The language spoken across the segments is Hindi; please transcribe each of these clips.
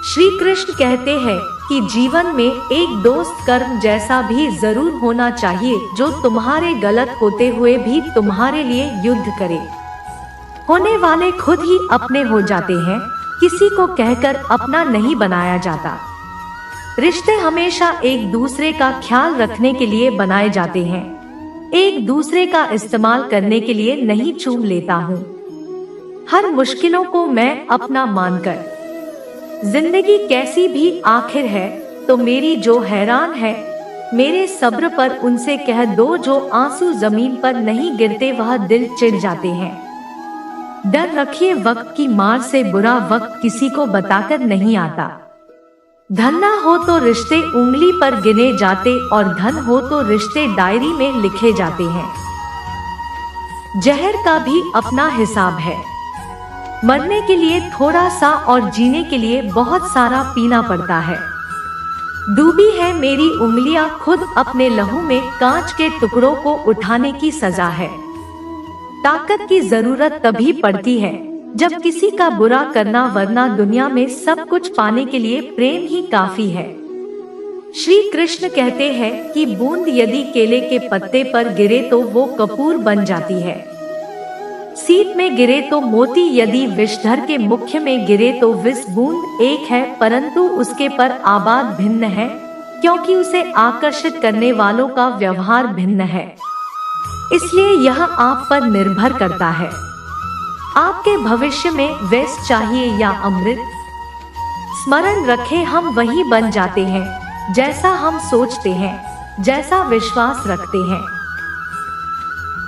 श्री कृष्ण कहते हैं कि जीवन में एक दोस्त कर्म जैसा भी जरूर होना चाहिए जो तुम्हारे गलत होते हुए भी तुम्हारे लिए युद्ध करे। होने वाले खुद ही अपने हो जाते हैं, किसी को कहकर अपना नहीं बनाया जाता। रिश्ते हमेशा एक दूसरे का ख्याल रखने के लिए बनाए जाते हैं, एक दूसरे का इस्तेमाल करने के लिए नहीं चूम लेता हूँ। हर मुश्किलों को मैं अपना मानकर, जिंदगी कैसी भी आखिर है तो मेरी जो हैरान है, मेरे सब्र पर उनसे कह दो जो आंसू जमीन पर नहीं गिरते वह दिल चिढ़ जाते हैं। डर रखिए वक्त की मार से, बुरा वक्त किसी को बताकर नहीं आता। धन ना हो तो रिश्ते उंगली पर गिने जाते और धन हो तो रिश्ते डायरी में लिखे जाते हैं। जहर का भी अपना हिसाब है, मरने के लिए थोड़ा सा और जीने के लिए बहुत सारा पीना पड़ता है। डूबी है मेरी उंगलियां खुद अपने लहू में, कांच के टुकड़ों को उठाने की सजा है। ताकत की जरूरत तभी पड़ती है जब किसी का बुरा करना, वरना दुनिया में सब कुछ पाने के लिए प्रेम ही काफी है। श्री कृष्ण कहते हैं कि बूंद यदि केले के पत्ते पर गिरे तो वो कपूर बन जाती है। सीप में गिरे तो मोती, यदि विषधर के मुख्य में गिरे तो विष बूंद एक है, परंतु उसके पर आबाद भिन्न है, क्योंकि उसे आकर्षित करने वालों का व्यवहार भिन्न है। इसलिए यह आप पर निर्भर करता है, आपके भविष्य में विष चाहिए या अमृत। स्मरण रखें, हम वही बन जाते हैं जैसा हम सोचते हैं, जैसा विश्वास रखते हैं।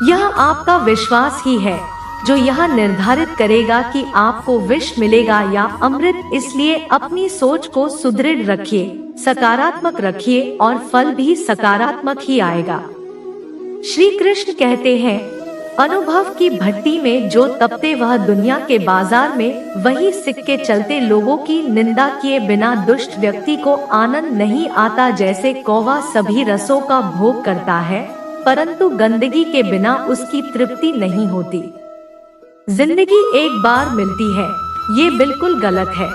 यह आपका विश्वास ही है जो यह निर्धारित करेगा कि आपको विष मिलेगा या अमृत। इसलिए अपनी सोच को सुदृढ़ रखिए, सकारात्मक रखिए और फल भी सकारात्मक ही आएगा। श्री कृष्ण कहते हैं, अनुभव की भट्टी में जो तपते वह दुनिया के बाजार में वही सिक्के चलते। लोगों की निंदा किए बिना दुष्ट व्यक्ति को आनंद नहीं आता। जैसे कौवा सभी रसों का भोग करता है, परंतु गंदगी के बिना उसकी तृप्ति नहीं होती। जिंदगी एक बार मिलती है, ये बिल्कुल गलत है।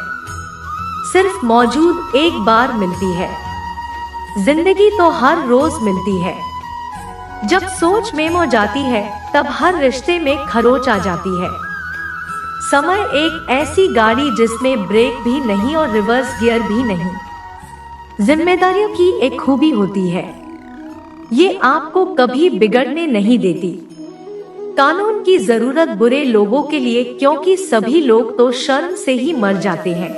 सिर्फ मौजूद एक बार मिलती है, जिंदगी तो हर रोज मिलती है। जब सोच मेमो जाती है तब हर रिश्ते में खरोच आ जाती है। समय एक ऐसी गाड़ी जिसमें ब्रेक भी नहीं और रिवर्स गियर भी नहीं। जिम्मेदारियों की एक खूबी होती है, ये आपको कभी बिगड़ने नहीं देती। कानून की जरूरत बुरे लोगों के लिए, क्योंकि सभी लोग तो शर्म से ही मर जाते हैं।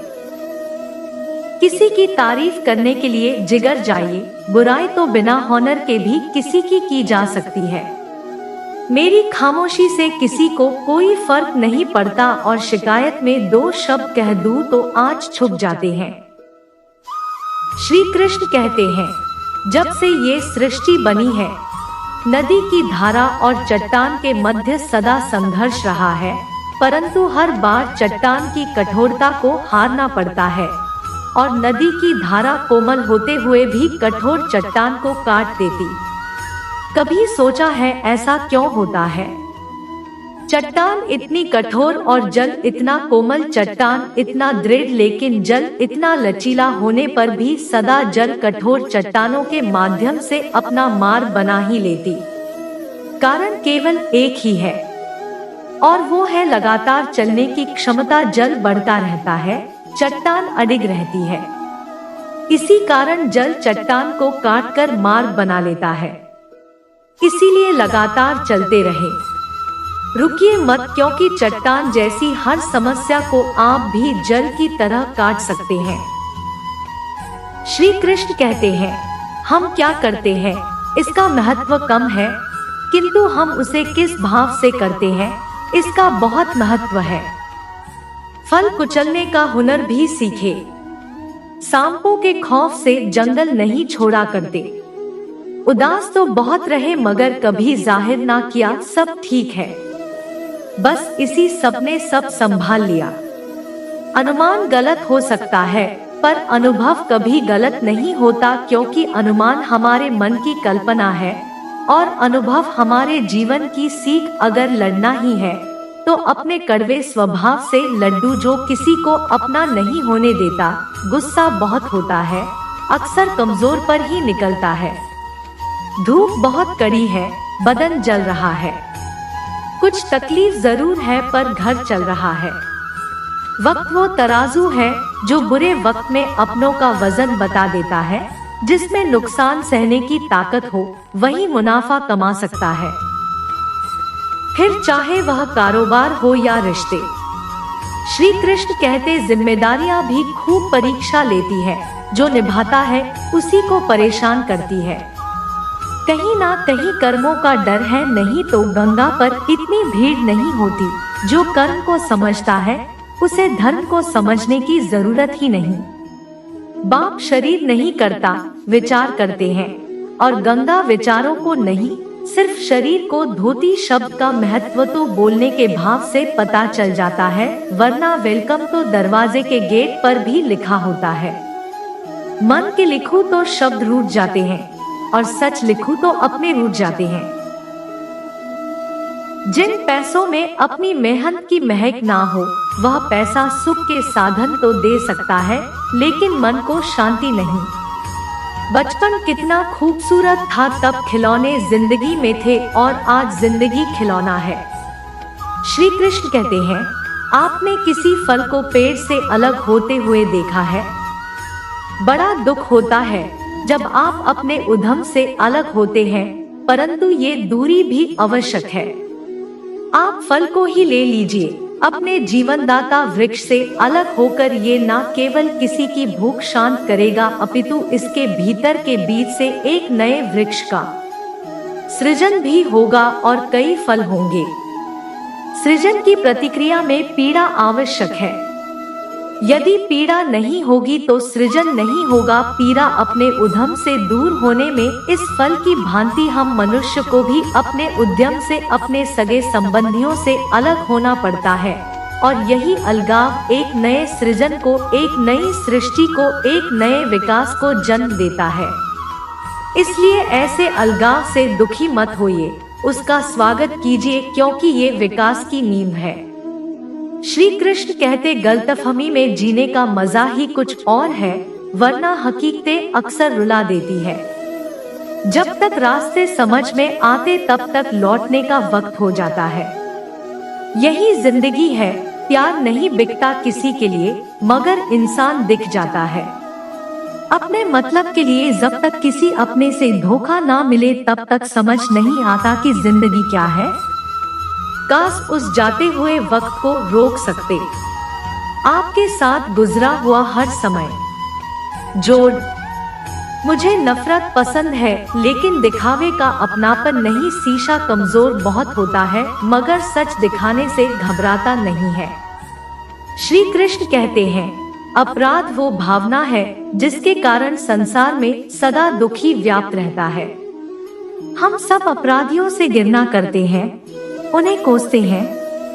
किसी की तारीफ करने के लिए जिगर जाइए, बुराई तो बिना हॉनर के भी किसी की जा सकती है। मेरी खामोशी से किसी को कोई फर्क नहीं पड़ता और शिकायत में दो शब्द कह दूं तो आँच छुप जाते हैं। श्री कृष्ण कहते हैं, जब से ये सृष्टि बनी है, नदी की धारा और चट्टान के मध्य सदा संघर्ष रहा है, परंतु हर बार चट्टान की कठोरता को हारना पड़ता है और नदी की धारा कोमल होते हुए भी कठोर चट्टान को काट देती। कभी सोचा है ऐसा क्यों होता है? चट्टान इतनी कठोर और जल इतना कोमल, चट्टान इतना दृढ़ लेकिन जल इतना लचीला होने पर भी सदा जल कठोर चट्टानों के माध्यम से अपना मार्ग बना ही लेती। कारण केवल एक ही है और वो है लगातार चलने की क्षमता। जल बढ़ता रहता है, चट्टान अडिग रहती है। इसी कारण जल चट्टान को काटकर मार्ग बना लेता है। इसीलिए लगातार चलते रहे, रुकिए मत, क्योंकि चट्टान जैसी हर समस्या को आप भी जल की तरह काट सकते हैं। श्री कृष्ण कहते हैं, हम क्या करते हैं इसका महत्व कम है, किंतु हम उसे किस भाव से करते हैं इसका बहुत महत्व है। फल कुचलने का हुनर भी सीखे, सांपों के खौफ से जंगल नहीं छोड़ा करते। उदास तो बहुत रहे मगर कभी जाहिर ना किया सब ठीक है, बस इसी सब ने सब संभाल लिया। अनुमान गलत हो सकता है पर अनुभव कभी गलत नहीं होता, क्योंकि अनुमान हमारे मन की कल्पना है और अनुभव हमारे जीवन की सीख। अगर लड़ना ही है तो अपने कड़वे स्वभाव से लड्डू जो किसी को अपना नहीं होने देता, गुस्सा बहुत होता है, अक्सर कमजोर पर ही निकलता है। धूप बहुत कड़ी है, बदन जल रहा है, कुछ तकलीफ जरूर है पर घर चल रहा है। वक्त वो तराजू है जो बुरे वक्त में अपनों का वजन बता देता है, जिसमें नुकसान सहने की ताकत हो वही मुनाफा कमा सकता है, फिर चाहे वह कारोबार हो या रिश्ते। श्री कृष्ण कहते जिम्मेदारियां भी खूब परीक्षा लेती है, जो निभाता है उसी को परेशान करती है। कहीं ना कहीं कर्मों का डर है, नहीं तो गंगा पर इतनी भीड़ नहीं होती। जो कर्म को समझता है उसे धर्म को समझने की जरूरत ही नहीं। बाप शरीर नहीं करता, विचार करते हैं, और गंगा विचारों को नहीं, सिर्फ शरीर को धोती। शब्द का महत्व तो बोलने के भाव से पता चल जाता है, वरना वेलकम तो दरवाजे के गेट पर भी लिखा होता है। मन के लिखूं तो शब्द रूठ जाते हैं, और सच लिखूं तो अपने रूठ जाते हैं। जिन पैसों में अपनी मेहनत की महक ना हो, वह पैसा सुख के साधन तो दे सकता है, लेकिन मन को शांति नहीं। बचपन कितना खूबसूरत था, तब खिलौने जिंदगी में थे और आज जिंदगी खिलौना है। श्री कृष्ण कहते हैं, आपने किसी फल को पेड़ से अलग होते हुए देखा है? बड़ा दुख होता है जब आप अपने उद्यम से अलग होते हैं, परंतु ये दूरी भी आवश्यक है। आप फल को ही ले लीजिए, अपने जीवनदाता वृक्ष से अलग होकर ये न केवल किसी की भूख शांत करेगा, अपितु इसके भीतर के बीज से एक नए वृक्ष का सृजन भी होगा और कई फल होंगे। सृजन की प्रतिक्रिया में पीड़ा आवश्यक है। यदि पीड़ा नहीं होगी तो सृजन नहीं होगा। पीड़ा अपने उद्यम से दूर होने में इस फल की भांति हम मनुष्य को भी अपने उद्यम से, अपने सगे संबंधियों से अलग होना पड़ता है, और यही अलगाव एक नए सृजन को, एक नई सृष्टि को, एक नए विकास को जन्म देता है। इसलिए ऐसे अलगाव से दुखी मत होइए, उसका स्वागत कीजिए, क्योंकि ये विकास की नींव है। श्री कृष्ण कहते, गलतफहमी में जीने का मजा ही कुछ और है, वरना हकीकतें अक्सर रुला देती है। जब तक रास्ते समझ में आते तब तक लौटने का वक्त हो जाता है। यही जिंदगी है। प्यार नहीं बिकता किसी के लिए, मगर इंसान दिख जाता है। अपने मतलब के लिए जब तक किसी अपने से धोखा ना मिले तब तक समझ नहीं आता कि जिंदगी क्या है। काश उस जाते हुए वक्त को रोक सकते। आपके साथ गुजरा हुआ हर समय जोड़। मुझे नफरत पसंद है, लेकिन दिखावे का अपनापन नहीं। शीशा कमजोर बहुत होता है, मगर सच दिखाने से घबराता नहीं है। श्री कृष्ण कहते हैं, अपराध वो भावना है जिसके कारण संसार में सदा दुखी व्याप्त रहता है। हम सब अपराधियों से घृणा करते हैं, उन्हें कोसते हैं,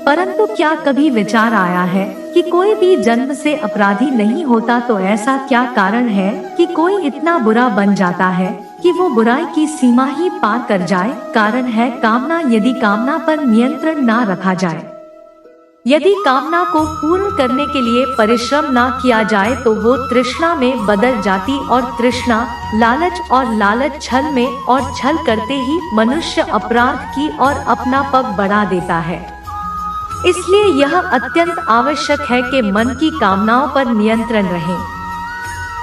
परंतु क्या कभी विचार आया है कि कोई भी जन्म से अपराधी नहीं होता? तो ऐसा क्या कारण है कि कोई इतना बुरा बन जाता है कि वो बुराई की सीमा ही पार कर जाए? कारण है कामना। यदि कामना पर नियंत्रण ना रखा जाए, यदि कामना को पूर्ण करने के लिए परिश्रम ना किया जाए, तो वो तृष्णा में बदल जाती, और तृष्णा लालच, और लालच छल में, और छल करते ही मनुष्य अपराध की और अपना पग बढ़ा देता है। इसलिए यह अत्यंत आवश्यक है कि मन की कामनाओं पर नियंत्रण रहे।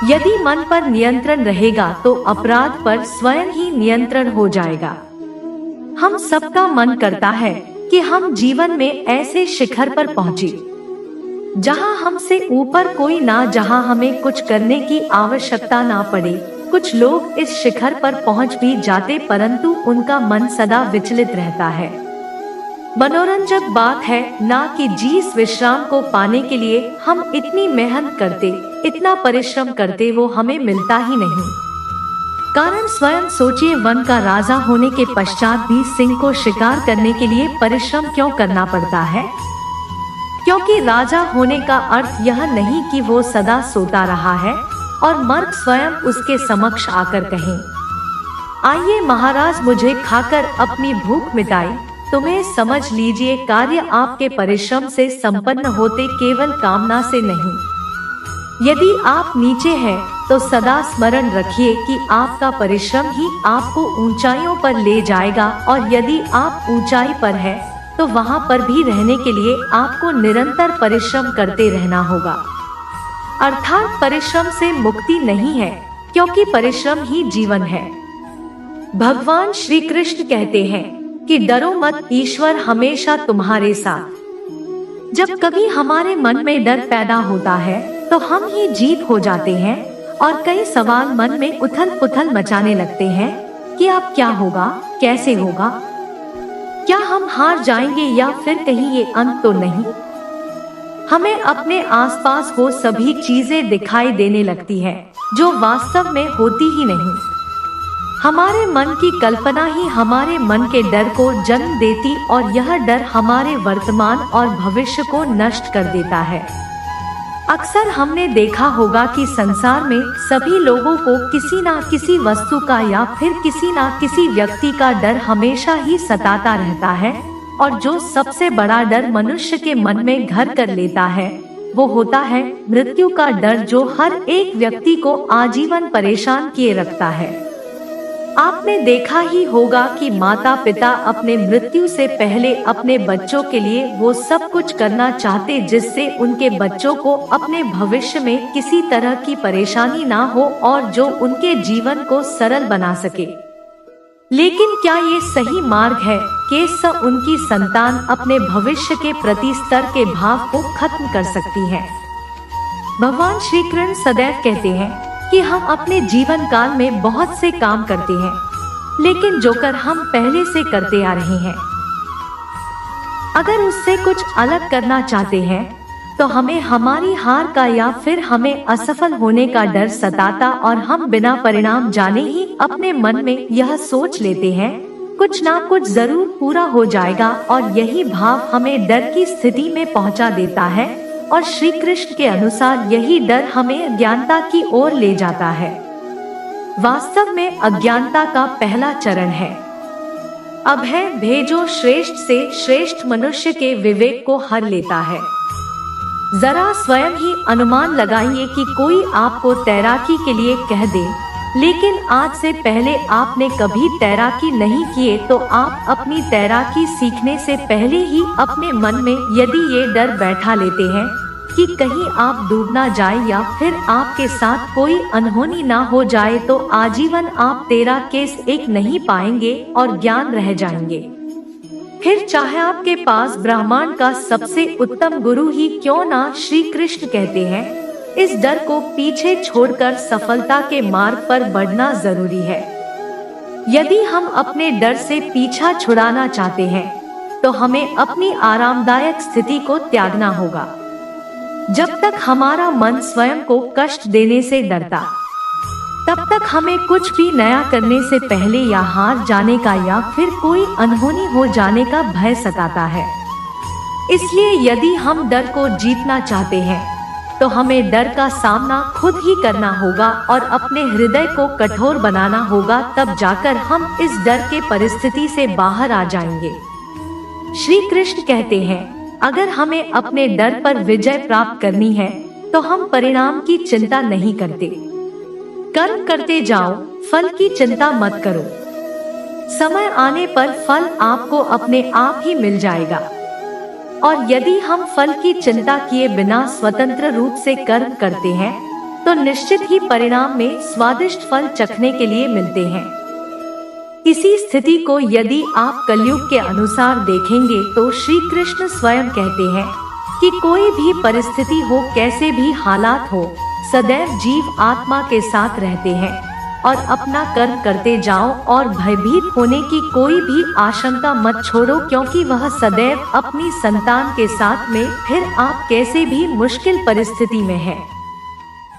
यदि मन पर नियंत्रण रहेगा तो अपराध पर स्वयं ही नियंत्रण हो जाएगा। हम सबका मन करता है कि हम जीवन में ऐसे शिखर पर पहुंचे जहां हमसे ऊपर कोई ना, जहां हमें कुछ करने की आवश्यकता ना पड़े। कुछ लोग इस शिखर पर पहुंच भी जाते, परंतु उनका मन सदा विचलित रहता है। मनोरंजक बात है ना कि जिस विश्राम को पाने के लिए हम इतनी मेहनत करते, इतना परिश्रम करते, वो हमें मिलता ही नहीं। कारण स्वयं सोचिए, वन का राजा होने के पश्चात भी सिंह को शिकार करने के लिए परिश्रम क्यों करना पड़ता है? क्योंकि राजा होने का अर्थ यह नहीं कि वो सदा सोता रहा है और मर्ग स्वयं उसके समक्ष आकर कहें, आइए महाराज, मुझे खाकर अपनी भूख मिटाई, तुम्हें समझ लीजिए, कार्य आपके परिश्रम से संपन्न होते, केवल कामना से नहीं। यदि आप नीचे हैं तो सदा स्मरण रखिए कि आपका परिश्रम ही आपको ऊंचाइयों पर ले जाएगा, और यदि आप ऊंचाई पर हैं तो वहां पर भी रहने के लिए आपको निरंतर परिश्रम करते रहना होगा। अर्थात परिश्रम से मुक्ति नहीं है, क्योंकि परिश्रम ही जीवन है। भगवान श्री कृष्ण कहते हैं कि डरो मत, ईश्वर हमेशा तुम्हारे साथ। जब कभी हमारे मन में डर पैदा होता है तो हम ही जीत हो जाते हैं, और कई सवाल मन में उथल पुथल मचाने लगते हैं कि अब क्या होगा, कैसे होगा, क्या हम हार जाएंगे या फिर कहीं ये अंत तो नहीं। हमें अपने आसपास वो सभी चीजें दिखाई देने लगती हैं जो वास्तव में होती ही नहीं। हमारे मन की कल्पना ही हमारे मन के डर को जन्म देती, और यह डर हमारे वर्तमान और भविष्य को नष्ट कर देता है। अक्सर हमने देखा होगा कि संसार में सभी लोगों को किसी ना किसी वस्तु का या फिर किसी ना किसी व्यक्ति का डर हमेशा ही सताता रहता है, और जो सबसे बड़ा डर मनुष्य के मन में घर कर लेता है वो होता है मृत्यु का डर, जो हर एक व्यक्ति को आजीवन परेशान किए रखता है। आपने देखा ही होगा कि माता पिता अपने मृत्यु से पहले अपने बच्चों के लिए वो सब कुछ करना चाहते जिससे उनके बच्चों को अपने भविष्य में किसी तरह की परेशानी ना हो और जो उनके जीवन को सरल बना सके। लेकिन क्या ये सही मार्ग है कि उनकी संतान अपने भविष्य के प्रति स्तर के भाव को खत्म कर सकती है? भगवान श्री कृष्ण सदैव कहते हैं कि हम अपने जीवन काल में बहुत से काम करते हैं, लेकिन जो कर हम पहले से करते आ रहे हैं, अगर उससे कुछ अलग करना चाहते हैं तो हमें हमारी हार का या फिर हमें असफल होने का डर सताता, और हम बिना परिणाम जाने ही अपने मन में यह सोच लेते हैं कुछ ना कुछ जरूर पूरा हो जाएगा, और यही भाव हमें डर की स्थिति में पहुंचा देता है। और श्री कृष्ण के अनुसार यही डर हमें अज्ञानता की ओर ले जाता है। वास्तव में अज्ञानता का पहला चरण है अभय, भेजो श्रेष्ठ से श्रेष्ठ मनुष्य के विवेक को हर लेता है। जरा स्वयं ही अनुमान लगाइए कि कोई आपको तैराकी के लिए कह दे, लेकिन आज से पहले आपने कभी तैराकी नहीं किए, तो आप अपनी तैराकी सीखने से पहले ही अपने मन में यदि ये डर बैठा लेते हैं कि कहीं आप डूब ना जाए या फिर आपके साथ कोई अनहोनी ना हो जाए, तो आजीवन आप तैराकी सीख नहीं पाएंगे और ज्ञान रह जाएंगे। फिर चाहे आपके पास ब्रह्मांड का सबसे उत्तम गुरु ही क्यों ना, श्री कृष्ण कहते हैं इस डर को पीछे छोड़कर सफलता के मार्ग पर बढ़ना जरूरी है। यदि हम अपने डर से पीछा छुड़ाना चाहते हैं तो हमें अपनी आरामदायक स्थिति को त्यागना होगा। जब तक हमारा मन स्वयं को कष्ट देने से डरता, तब तक हमें कुछ भी नया करने से पहले या हार जाने का या फिर कोई अनहोनी हो जाने का भय सताता है। इसलिए यदि हम डर को जीतना चाहते हैं तो हमें डर का सामना खुद ही करना होगा और अपने हृदय को कठोर बनाना होगा, तब जाकर हम इस डर के परिस्थिति से बाहर आ जाएंगे। श्री कृष्ण कहते हैं अगर हमें अपने डर पर विजय प्राप्त करनी है तो हम परिणाम की चिंता नहीं करते। कर्म करते जाओ, फल की चिंता मत करो। समय आने पर फल आपको अपने आप ही मिल जाएगा। और यदि हम फल की चिंता किए बिना स्वतंत्र रूप से कर्म करते हैं तो निश्चित ही परिणाम में स्वादिष्ट फल चखने के लिए मिलते हैं। इसी स्थिति को यदि आप कलयुग के अनुसार देखेंगे तो श्री कृष्ण स्वयं कहते हैं कि कोई भी परिस्थिति हो, कैसे भी हालात हो, सदैव जीव आत्मा के साथ रहते हैं और अपना कर्म करते जाओ और भयभीत होने की कोई भी आशंका मत छोड़ो, क्योंकि वह सदैव अपनी संतान के साथ में, फिर आप कैसे भी मुश्किल परिस्थिति में हैं,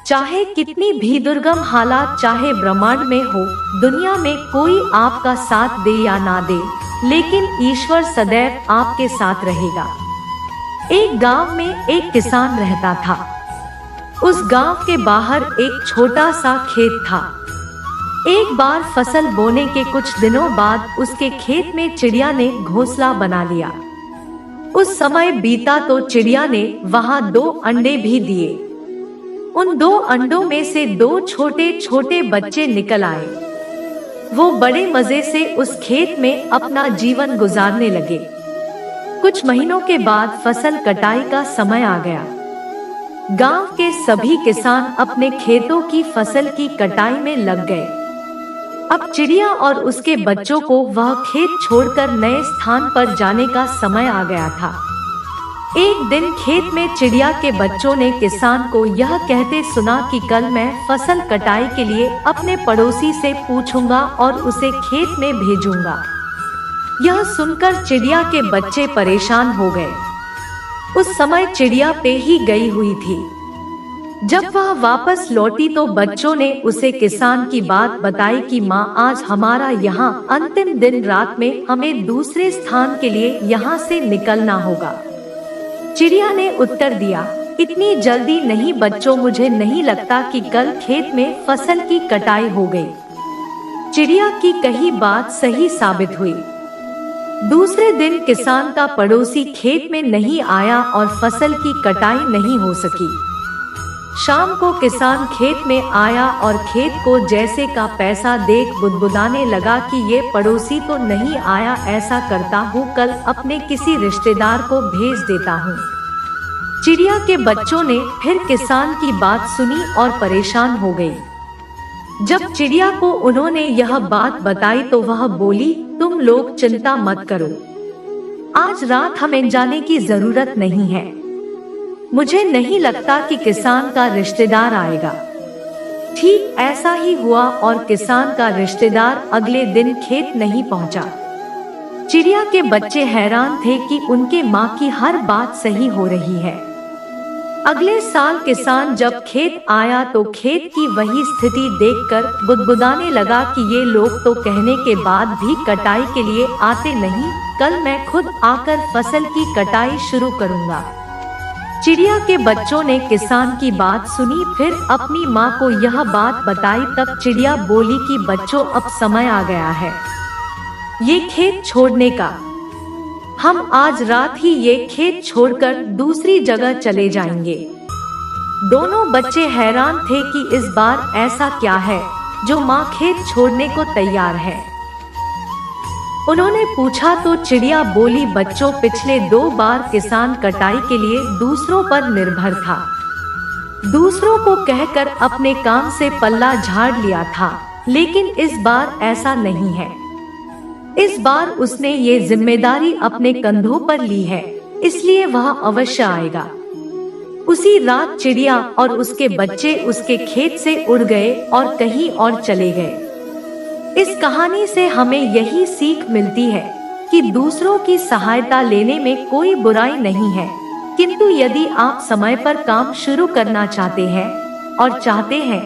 चाहे कितनी भी दुर्गम हालात चाहे ब्रह्मांड में हो, दुनिया में कोई आपका साथ दे या ना दे, लेकिन ईश्वर सदैव आपके साथ रहेगा। एक गांव में एक किसान रहता था। उस गांव के बाहर एक छोटा सा खेत था। एक बार फसल बोने के कुछ दिनों बाद उसके खेत में चिड़िया ने घोंसला बना लिया। उस समय बीता तो चिड़िया ने वहां 2 अंडे भी दिए। उन 2 अंडों में से 2 छोटे छोटे बच्चे निकल आए। वो बड़े मजे से उस खेत में अपना जीवन गुजारने लगे। कुछ महीनों के बाद फसल कटाई का समय आ गया। गांव के सभी किसान अपने खेतों की फसल की कटाई में लग गए। अब चिड़िया और उसके बच्चों को वह खेत छोड़कर नए स्थान पर जाने का समय आ गया था। एक दिन खेत में चिड़िया के बच्चों ने किसान को यह कहते सुना कि कल मैं फसल कटाई के लिए अपने पड़ोसी से पूछूंगा और उसे खेत में भेजूंगा। यह सुनकर चिड़िया के बच्चे परेशान हो गए। उस समय चिड़िया पे ही गई हुई थी। जब वह वापस लौटी तो बच्चों ने उसे किसान की बात बताई कि माँ, आज हमारा यहाँ अंतिम दिन, रात में हमें दूसरे स्थान के लिए यहाँ से निकलना होगा। चिड़िया ने उत्तर दिया, इतनी जल्दी नहीं बच्चों, मुझे नहीं लगता कि कल खेत में फसल की कटाई हो गई। चिड़िया की कही बात सही साबित हुई। दूसरे दिन किसान का पड़ोसी खेत में नहीं आया और फसल की कटाई नहीं हो सकी। शाम को किसान खेत में आया और खेत को जैसे का पैसा देख बुदबुदाने लगा कि ये पड़ोसी तो नहीं आया, ऐसा करता हूँ कल अपने किसी रिश्तेदार को भेज देता हूँ। चिड़िया के बच्चों ने फिर किसान की बात सुनी और परेशान हो गई। जब चिड़िया को उन्होंने यह बात बताई तो वह बोली, तुम लोग चिंता मत करो, आज रात हमें जाने की जरूरत नहीं है। मुझे नहीं लगता कि किसान का रिश्तेदार आएगा। ठीक ऐसा ही हुआ और किसान का रिश्तेदार अगले दिन खेत नहीं पहुंचा। चिड़िया के बच्चे हैरान थे कि उनके माँ की हर बात सही हो रही है। अगले साल किसान जब खेत आया तो खेत की वही स्थिति देखकर बुदबुदाने लगा कि ये लोग तो कहने के बाद भी कटाई के लिए आते नहीं, कल मैं खुद आकर फसल की कटाई शुरू करूंगा। चिड़िया के बच्चों ने किसान की बात सुनी, फिर अपनी माँ को यह बात बताई। तब चिड़िया बोली कि बच्चों, अब समय आ गया है ये खेत छोड़ने का। हम आज रात ही ये खेत छोड़कर दूसरी जगह चले जाएंगे। दोनों बच्चे हैरान थे कि इस बार ऐसा क्या है जो माँ खेत छोड़ने को तैयार है। उन्होंने पूछा तो चिड़िया बोली, बच्चों, पिछले 2 बार किसान कटाई के लिए दूसरों पर निर्भर था। दूसरों को कहकर अपने काम से पल्ला झाड़ लिया था, लेकिन इस बार ऐसा नहीं है। इस बार उसने ये जिम्मेदारी अपने कंधों पर ली है, इसलिए वह अवश्य आएगा। उसी रात चिड़िया और उसके बच्चे उसके खेत से उड़ गए और कहीं और चले गए। इस कहानी से हमें यही सीख मिलती है कि दूसरों की सहायता लेने में कोई बुराई नहीं है, किंतु यदि आप समय पर काम शुरू करना चाहते हैं और चाहते हैं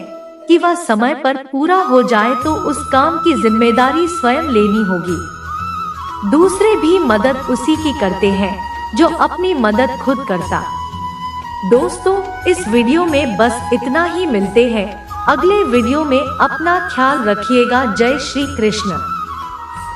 कि वह समय पर पूरा हो जाए तो उस काम की जिम्मेदारी स्वयं लेनी होगी। दूसरे भी मदद उसी की करते हैं जो अपनी मदद खुद करता। दोस्तों, इस वीडियो में बस इतना ही। मिलते हैं अगले वीडियो में। अपना ख्याल रखिएगा। जय श्री कृष्ण।